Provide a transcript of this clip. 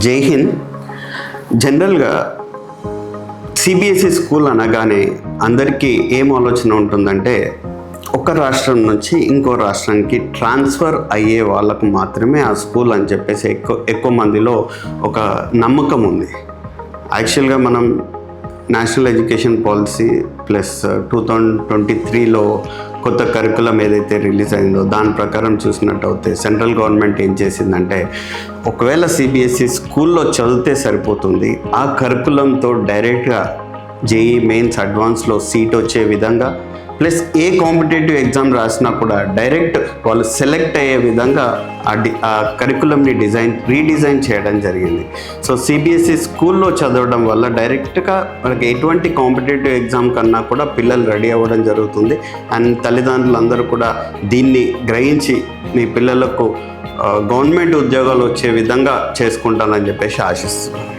జై హింద్. జనరల్గా CBSE school అనగానే అందరికీ ఏం ఆలోచన ఉంటుందంటే ఒక రాష్ట్రం నుంచి ఇంకో రాష్ట్రానికి ట్రాన్స్ఫర్ అయ్యే వాళ్ళకు మాత్రమే ఆ స్కూల్ అని చెప్పేసి ఎక్కువ మందిలో ఒక నమ్మకం ఉంది. యాక్చువల్గా మనం నేషనల్ ఎడ్యుకేషన్ పాలసీ ప్లస్ 2023లో కొత్త కరికులం ఏదైతే రిలీజ్ అయిందో దాని ప్రకారం చూసినట్టయితే సెంట్రల్ గవర్నమెంట్ ఏం చేసిందంటే ఒకవేళ సిబిఎస్ఈ స్కూల్లో చదివితే సరిపోతుంది, ఆ కరికులంతో డైరెక్ట్గా జేఈ మెయిన్స్ అడ్వాన్స్లో సీట్ వచ్చే విధంగా ప్లస్ ఏ కాంపిటేటివ్ ఎగ్జామ్ రాసినా కూడా డైరెక్ట్ వాళ్ళు సెలెక్ట్ అయ్యే విధంగా ఆ కరికులంని రీడిజైన్ చేయడం జరిగింది. సో సిబిఎస్ఈ స్కూల్లో చదవడం వల్ల డైరెక్ట్గా మనకి ఎటువంటి కాంపిటేటివ్ ఎగ్జామ్ కన్నా కూడా పిల్లలు రెడీ అవ్వడం జరుగుతుంది. అండ్ తల్లిదండ్రులందరూ కూడా దీన్ని గ్రహించి మీ పిల్లలకు గవర్నమెంట్ ఉద్యోగాలు వచ్చే విధంగా చేసుకుంటానని చెప్పేసి ఆశిస్తున్నాను.